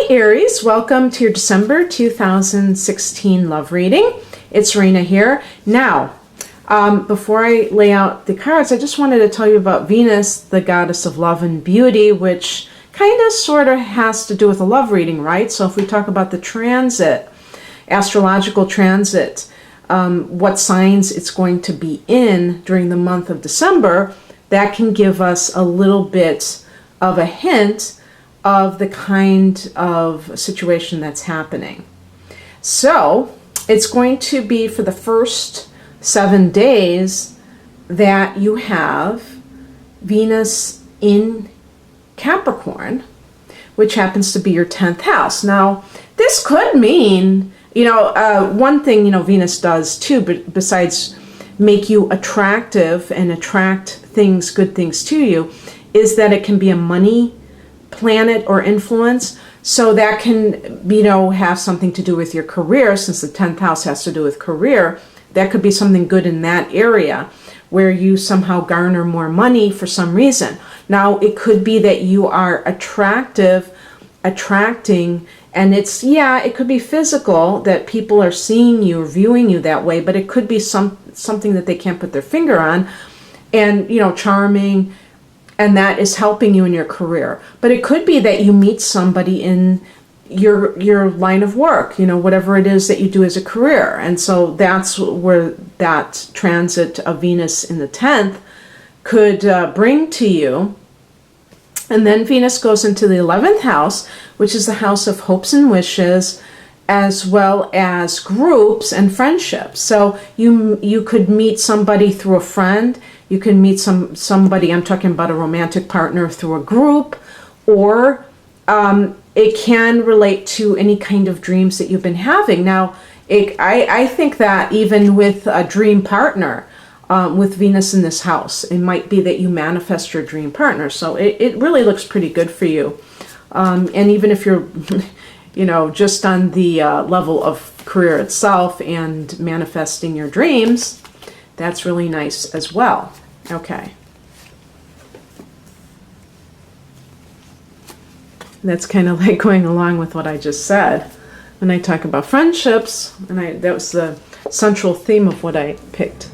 Hi Aries, welcome to your December 2016 love reading. It's Rena here. Now, before I lay out the cards, I just wanted to tell you about Venus, the goddess of love and beauty, which kind of sort of has to do with a love reading, right? So if we talk about the transit, astrological transit, what signs it's going to be in during the month of December, that can give us a little bit of a hint of the kind of situation that's happening. So it's going to be for the first 7 days that you have Venus in Capricorn, which happens to be your 10th house. Now, this could mean, one thing, Venus does too, but besides make you attractive and attract things, good things to you, is that it can be a money planet or influence. So that can, have something to do with your career, since the 10th house has to do with career. That could be something good in that area where you somehow garner more money for some reason. Now, it could be that you are attracting, and it could be physical, that people are seeing you or viewing you that way, but it could be something that they can't put their finger on, and, charming, and that is helping you in your career. But it could be that you meet somebody in your line of work, whatever it is that you do as a career. And so that's where that transit of Venus in the 10th could bring to you. And then Venus goes into the 11th house, which is the house of hopes and wishes, as well as groups and friendships. So you could meet somebody through a friend. You can meet somebody, I'm talking about a romantic partner, through a group, or it can relate to any kind of dreams that you've been having. Now, I think that even with a dream partner, with Venus in this house, it might be that you manifest your dream partner. So it really looks pretty good for you. And even if you're, just on the level of career itself and manifesting your dreams, that's really nice as well. Okay. That's kind of like going along with what I just said. When I talk about friendships, and that was the central theme of what I picked.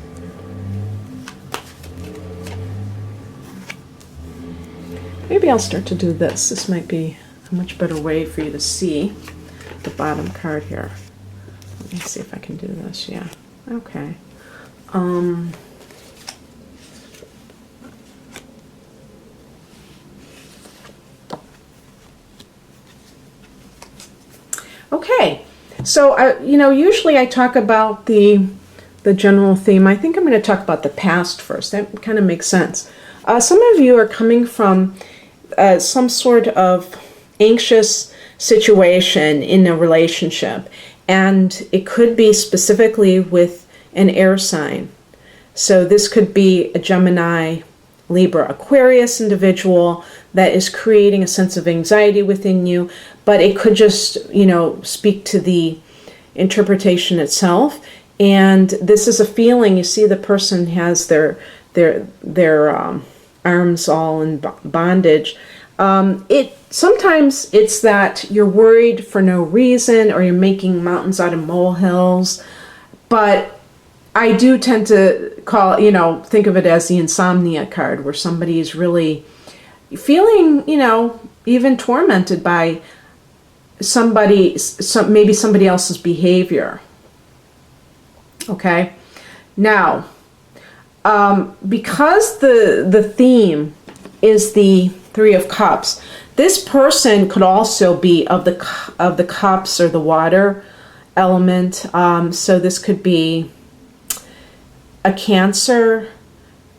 Maybe I'll start to do this. This might be a much better way for you to see the bottom card here. Let me see if I can do this. Yeah. Okay. Okay. So, usually I talk about the general theme. I think I'm going to talk about the past first. That kind of makes sense. Some of you are coming from some sort of anxious situation in a relationship, and it could be specifically with an air sign. So this could be a Gemini, Libra, Aquarius individual that is creating a sense of anxiety within you, but it could just, speak to the interpretation itself. And this is a feeling. You see the person has their arms all in bondage. Sometimes it's that you're worried for no reason, or you're making mountains out of molehills. But I do tend to think of it as the insomnia card, where somebody is really feeling, even tormented by maybe somebody else's behavior. Okay. Now, because the theme is the Three of Cups, this person could also be of the cups, or the water element. So this could be a Cancer,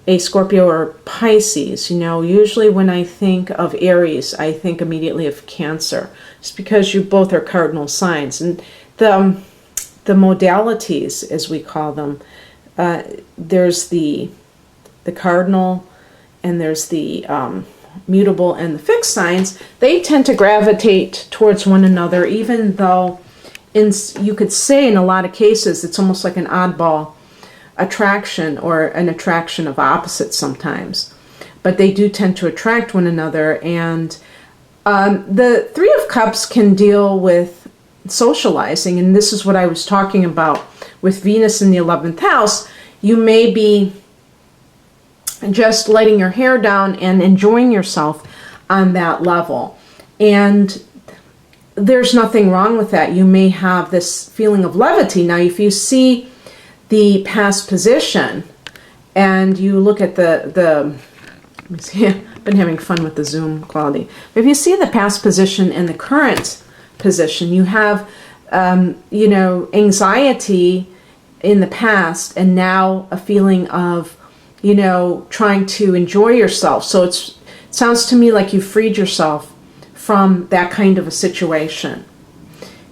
a Scorpio, or Pisces. Usually when I think of Aries, I think immediately of Cancer, just because you both are cardinal signs. And the modalities, as we call them, there's the cardinal, and there's the mutable and the fixed signs. They tend to gravitate towards one another, even though you could say in a lot of cases it's almost like an oddball attraction, or an attraction of opposites sometimes. But they do tend to attract one another, and The Three of Cups can deal with socializing, and this is what I was talking about with Venus in the 11th house. You may be just letting your hair down and enjoying yourself on that level. And there's nothing wrong with that. You may have this feeling of levity. Now, if you see the past position and you look at let me see, I've been having fun with the Zoom quality. But if you see the past position and the current position, you have, anxiety in the past and now a feeling of, trying to enjoy yourself. So it sounds to me like you freed yourself from that kind of a situation.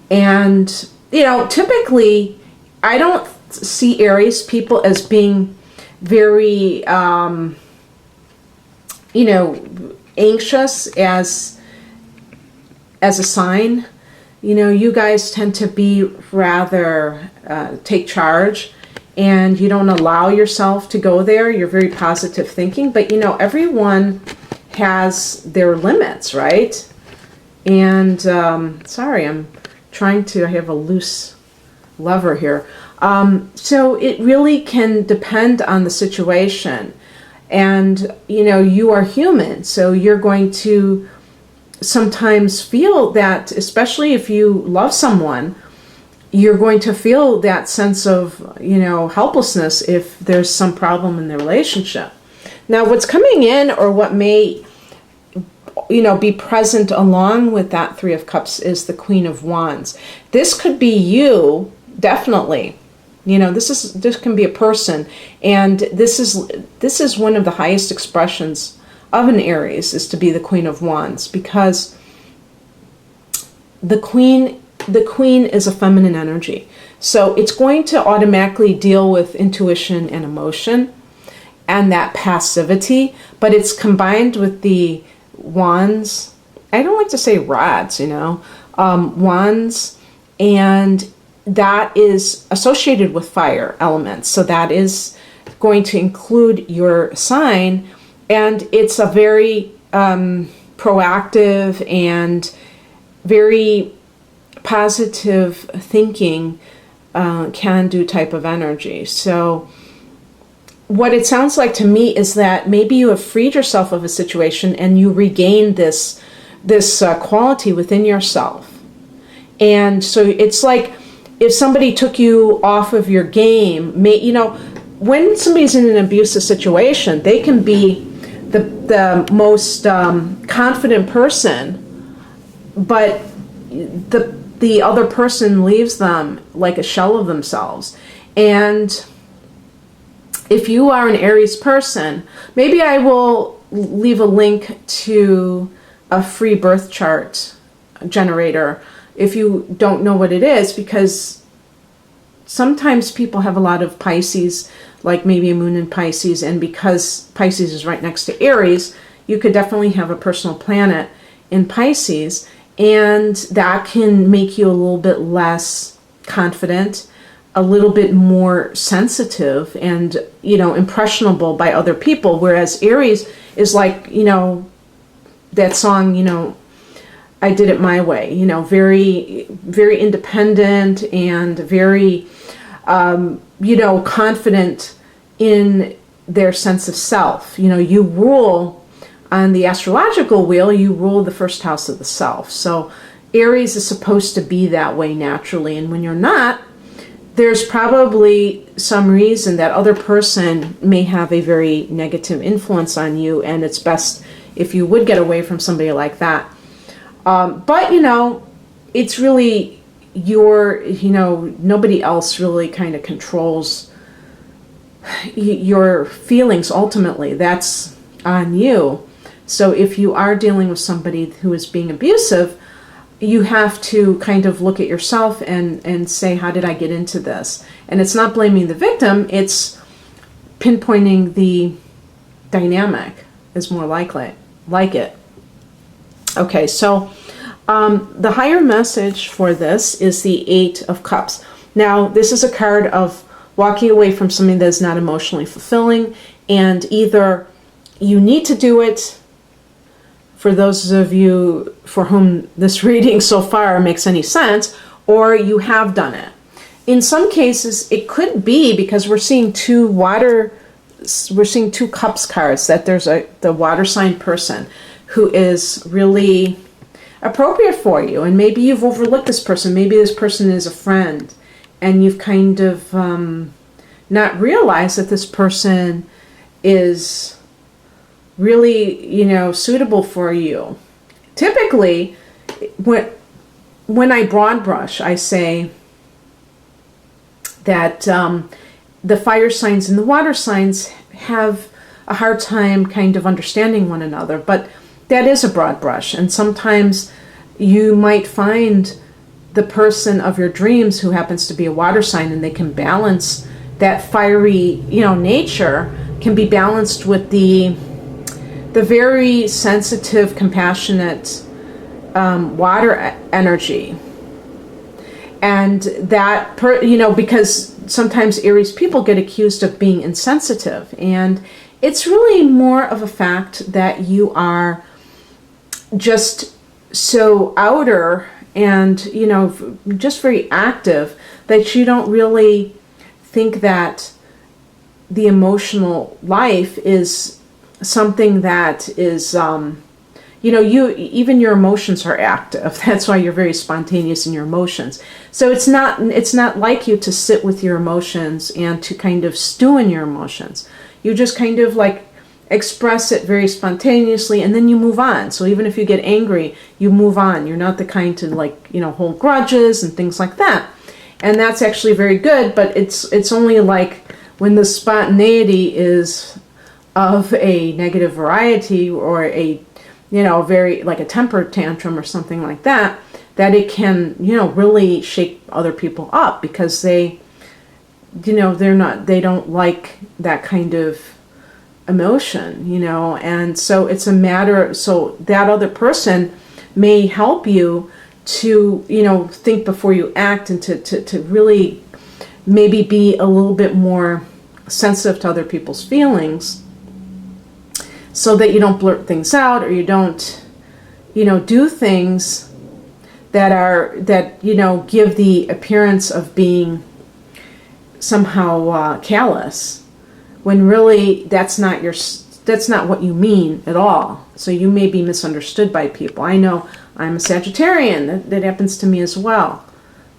And, typically I don't see Aries people as being very, anxious as a sign. You guys tend to be rather take charge, and you don't allow yourself to go there. You're very positive thinking, but everyone has their limits, right? And sorry, I have a loose lever here. So it really can depend on the situation. And, you are human, so you're going to sometimes feel that, especially if you love someone, you're going to feel that sense of, helplessness if there's some problem in the relationship. Now, what's coming in, or what may, be present along with that Three of Cups, is the Queen of Wands. This could be you, definitely. This can be a person, and this is one of the highest expressions of an Aries, is to be the Queen of Wands, because the Queen is a feminine energy. So it's going to automatically deal with intuition and emotion and that passivity, but it's combined with the wands. I don't like to say rods, wands, and that is associated with fire elements. So that is going to include your sign, and it's a very proactive and very positive thinking, can-do type of energy. So what it sounds like to me is that maybe you have freed yourself of a situation and you regained this quality within yourself. And so it's like if somebody took you off of your game, when somebody's in an abusive situation, they can be the most confident person, but the other person leaves them like a shell of themselves. And if you are an Aries person, maybe I will leave a link to a free birth chart generator if you don't know what it is, because sometimes people have a lot of Pisces, like maybe a moon in Pisces, and because Pisces is right next to Aries, you could definitely have a personal planet in Pisces, and that can make you a little bit less confident, a little bit more sensitive, and impressionable by other people, whereas Aries is like, that song, I did it my way, very, very independent and very, confident in their sense of self. You rule on the astrological wheel, you rule the first house of the self. So Aries is supposed to be that way naturally. And when you're not, there's probably some reason that other person may have a very negative influence on you, and it's best if you would get away from somebody like that. But, it's really nobody else really kind of controls your feelings ultimately. That's on you. So if you are dealing with somebody who is being abusive, you have to kind of look at yourself and say, how did I get into this? And it's not blaming the victim, it's pinpointing the dynamic is more like it. Okay, so the higher message for this is the Eight of Cups. Now, this is a card of walking away from something that is not emotionally fulfilling, and either you need to do it for those of you for whom this reading so far makes any sense, or you have done it. In some cases, it could be because we're seeing two cups cards, that there's the water sign person who is really appropriate for you. And maybe you've overlooked this person. Maybe this person is a friend and you've kind of not realized that this person is really, suitable for you. Typically, when I broad brush, I say that the fire signs and the water signs have a hard time kind of understanding one another, but that is a broad brush. And sometimes you might find the person of your dreams who happens to be a water sign, and they can balance that fiery, nature can be balanced with the very sensitive, compassionate water energy. And that, because sometimes Aries people get accused of being insensitive. And it's really more of a fact that you are just so outer and, just very active that you don't really think that the emotional life is something that is, even your emotions are active. That's why you're very spontaneous in your emotions. So it's not like you to sit with your emotions and to kind of stew in your emotions. You just kind of like express it very spontaneously, and then you move on. So even if you get angry, you move on. You're not the kind to hold grudges and things like that. And that's actually very good, but it's only like when the spontaneity is of a negative variety, or a very like a temper tantrum or something like that, that it can, really shake other people up, because they don't like that kind of emotion, and so it's a matter, so that other person may help you to, think before you act, and to really maybe be a little bit more sensitive to other people's feelings, so that you don't blurt things out, or you don't, do things that give the appearance of being somehow callous, when really that's not what you mean at all. So you may be misunderstood by people. I know I'm a Sagittarian. That happens to me as well.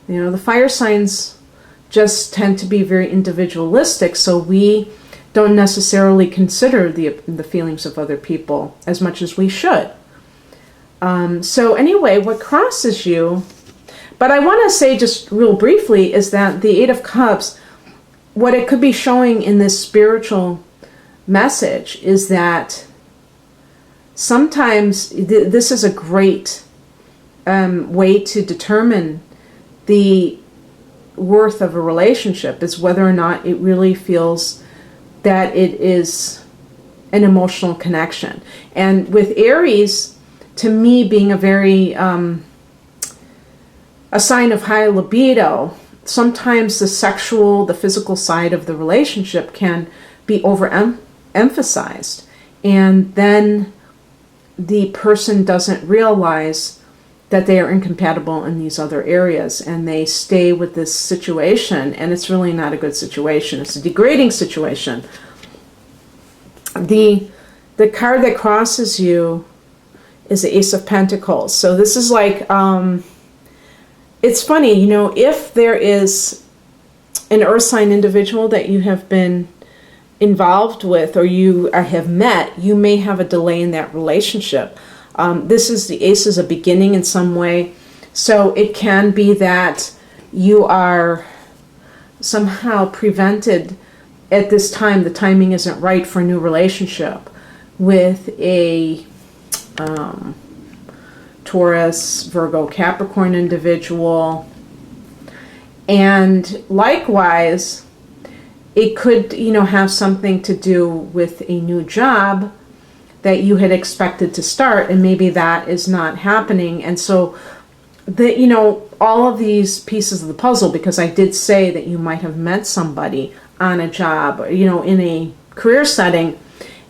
The fire signs just tend to be very individualistic, so we don't necessarily consider the feelings of other people as much as we should. So anyway, what crosses you, but I want to say just real briefly, is that the Eight of Cups, what it could be showing in this spiritual message is that sometimes this is a great way to determine the worth of a relationship, is whether or not it really feels that it is an emotional connection. And with Aries, to me, being a very a sign of high libido, sometimes the physical side of the relationship can be overemphasized, and then the person doesn't realize that they are incompatible in these other areas, and they stay with this situation, and it's really not a good situation. It's a degrading situation. The card that crosses you is the Ace of Pentacles. So this is like, it's funny, if there is an earth sign individual that you have been involved with, or you have met, you may have a delay in that relationship. The Ace is a beginning in some way. So it can be that you are somehow prevented at this time, the timing isn't right for a new relationship with a Taurus, Virgo, Capricorn individual. And likewise, it could, have something to do with a new job that you had expected to start, and maybe that is not happening. And so all of these pieces of the puzzle, because I did say that you might have met somebody on a job, in a career setting,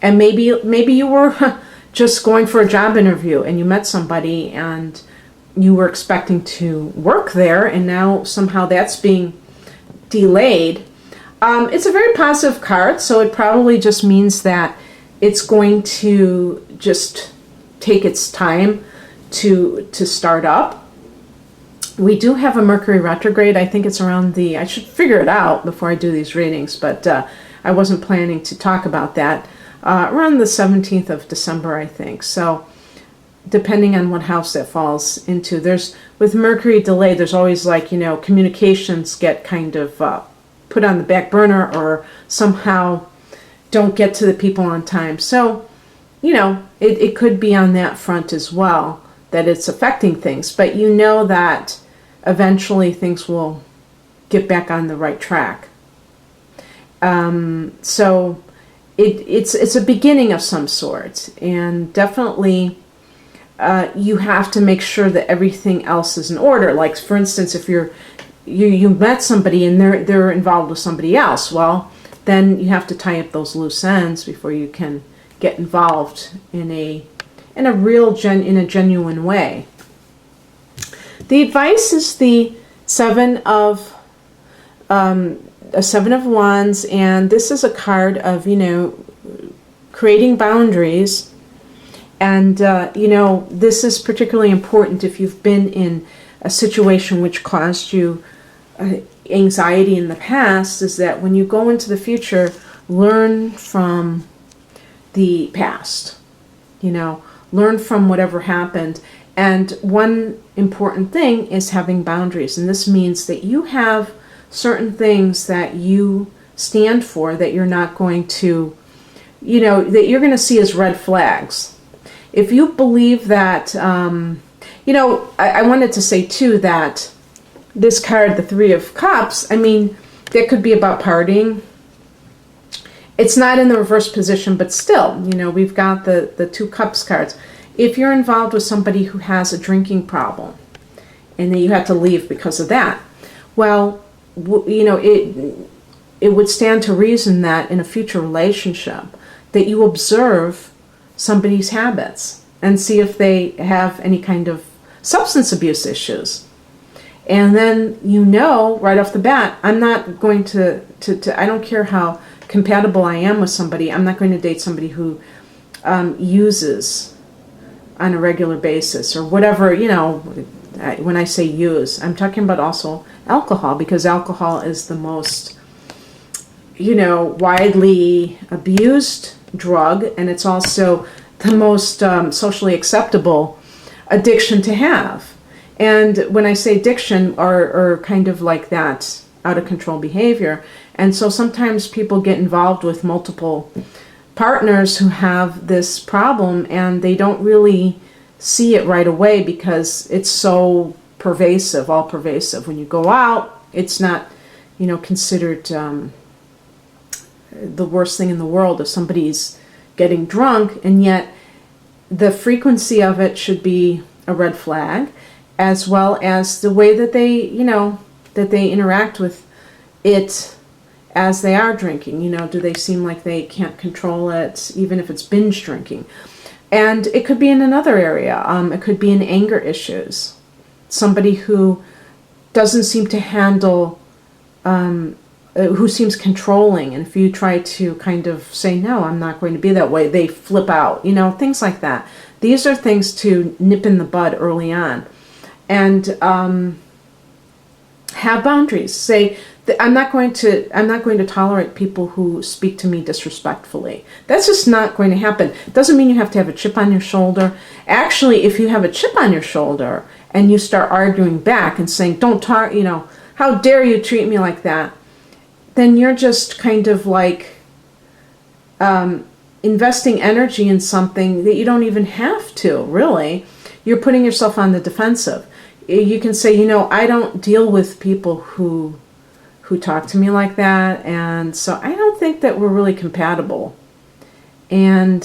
and maybe you were just going for a job interview and you met somebody and you were expecting to work there and now somehow that's being delayed. It's a very positive card, so it probably just means that it's going to just take its time to start up. We do have a Mercury retrograde. I think it's around I should figure it out before I do these readings, but I wasn't planning to talk about that. Around the 17th of December, I think. So depending on what house that falls into. With Mercury delay, there's always communications get kind of put on the back burner or somehow don't get to the people on time. So, it could be on that front as well, that it's affecting things. But you know that eventually things will get back on the right track. So it's a beginning of some sort. And definitely you have to make sure that everything else is in order. Like, for instance, if you met somebody and they're involved with somebody else, well, then you have to tie up those loose ends before you can get involved in a genuine way. The advice is the Seven of Wands, and this is a card of creating boundaries. And this is particularly important if you've been in a situation which caused you anxiety in the past, is that when you go into the future, learn from the past, learn from whatever happened. And one important thing is having boundaries. And this means that you have certain things that you stand for that you're not going to, that you're going to see as red flags. If you believe that, I wanted to say too that this card, the Three of Cups, that could be about partying. It's not in the reverse position, but still, we've got the Two Cups cards. If you're involved with somebody who has a drinking problem and then you have to leave because of that, well, it would stand to reason that in a future relationship that you observe somebody's habits and see if they have any kind of substance abuse issues. And then right off the bat, I'm not going to I don't care how compatible I am with somebody, I'm not going to date somebody who uses on a regular basis or whatever. When I say use, I'm talking about also alcohol, because alcohol is the most widely abused drug, and it's also the most socially acceptable addiction to have. And when I say addiction, or kind of like that out of control behavior. And so sometimes people get involved with multiple partners who have this problem and they don't really see it right away because it's so pervasive, all pervasive. When you go out, it's not, considered the worst thing in the world if somebody's getting drunk, and yet the frequency of it should be a red flag, as well as the way that they, that they interact with it as they are drinking. Do they seem like they can't control it, even if it's binge drinking? And it could be in another area. It could be in anger issues. Somebody who doesn't seem to handle, who seems controlling. And if you try to kind of say, no, I'm not going to be that way, they flip out, things like that. These are things to nip in the bud early on. And have boundaries. Say, I'm not going to tolerate people who speak to me disrespectfully. That's just not going to happen. It doesn't mean you have to have a chip on your shoulder. Actually, if you have a chip on your shoulder and you start arguing back and saying, don't talk, how dare you treat me like that, then you're just kind of like investing energy in something that you don't even have to, really. You're putting yourself on the defensive. You can say, I don't deal with people who talk to me like that, and so I don't think that we're really compatible. And,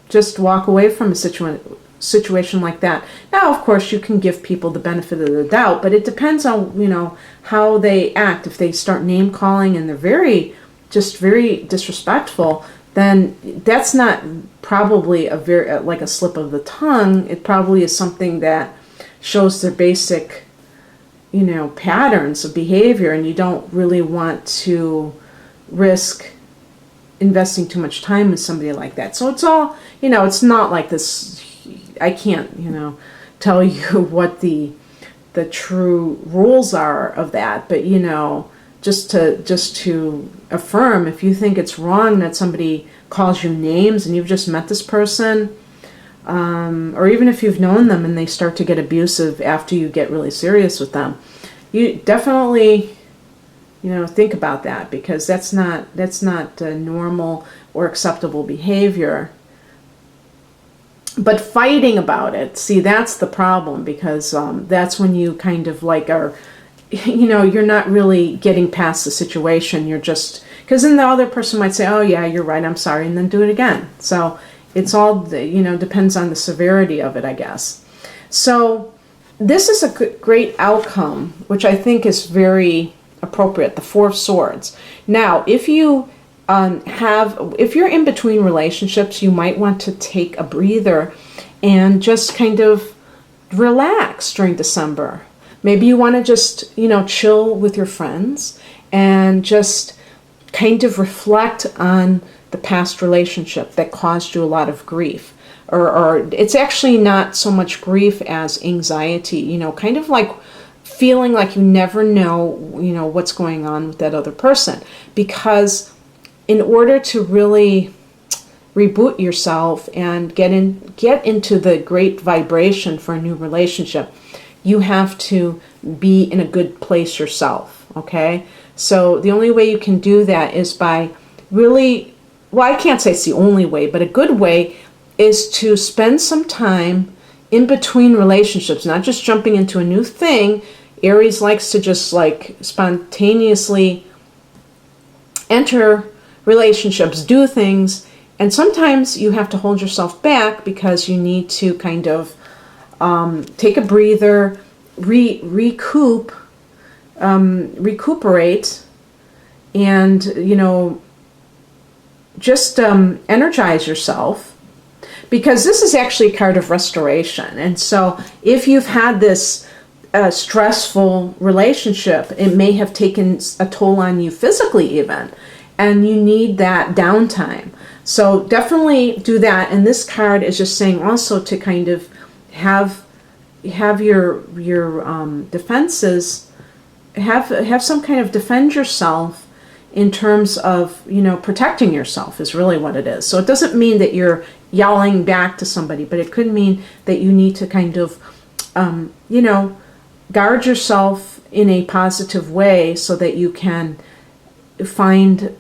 just walk away from a situation like that. Now, of course, you can give people the benefit of the doubt, but it depends on, how they act. If they start name calling and they're very disrespectful, then that's not probably a very like a slip of the tongue. It probably is something that shows their basic, patterns of behavior, and you don't really want to risk investing too much time with somebody like that. So it's all, it's not like this. I can't, tell you what the true rules are of that, but just to affirm, if you think it's wrong that somebody calls you names and you've just met this person, or even if you've known them and they start to get abusive after you get really serious with them, you definitely, think about that, because that's not normal or acceptable behavior. But fighting about it, see, that's the problem, because that's when you kind of like are, you're not really getting past the situation. You're just, because then the other person might say, oh yeah, you're right, I'm sorry, and then do it again. So it's all, depends on the severity of it, I guess. So this is a great outcome, which I think is very appropriate, the Four of Swords. Now, if you if you're in between relationships, you might want to take a breather and just kind of relax during December. Maybe you want to just, chill with your friends and just kind of reflect on the past relationship that caused you a lot of grief. Or it's actually not so much grief as anxiety, kind of like feeling like you never know, what's going on with that other person. Because in order to really reboot yourself and get into the great vibration for a new relationship, you have to be in a good place yourself, okay? So the only way you can do that is by really, well, I can't say it's the only way, but a good way is to spend some time in between relationships, not just jumping into a new thing. Aries likes to just like spontaneously enter relationships, do things, and sometimes you have to hold yourself back because you need to kind of take a breather, recuperate, and just energize yourself, because this is actually a card of restoration. And so if you've had this stressful relationship, it may have taken a toll on you physically even, and you need that downtime. So definitely do that. And this card is just saying also to kind of have your defenses, have some kind of defend yourself in terms of, protecting yourself is really what it is. So it doesn't mean that you're yelling back to somebody, but it could mean that you need to kind of, guard yourself in a positive way so that you can find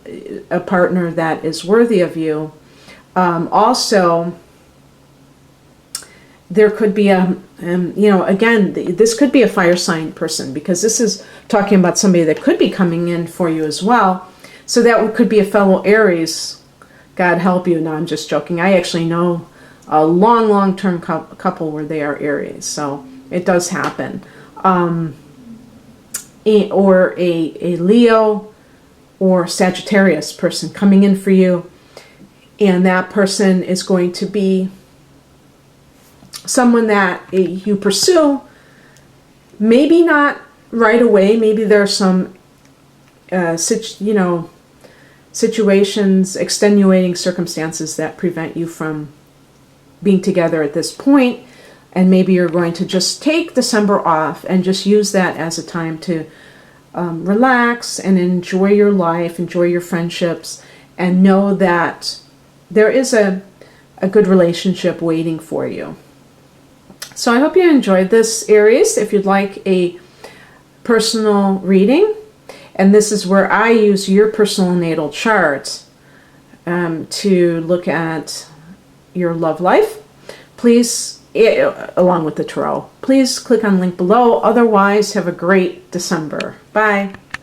a partner that is worthy of you. Also, there could be again, this could be a fire sign person, because this is talking about somebody that could be coming in for you as well. So that could be a fellow Aries. God help you. No, I'm just joking. I actually know a long-term couple where they are Aries. So it does happen. Or a Leo or Sagittarius person coming in for you, and that person is going to be someone that you pursue, maybe not right away, maybe there are some situations, extenuating circumstances that prevent you from being together at this point, and maybe you're going to just take December off and just use that as a time to relax and enjoy your life, enjoy your friendships, and know that there is a good relationship waiting for you. So I hope you enjoyed this, Aries. If you'd like a personal reading, and this is where I use your personal natal chart to look at your love life, please, along with the tarot, please click on the link below. Otherwise, have a great December. Bye.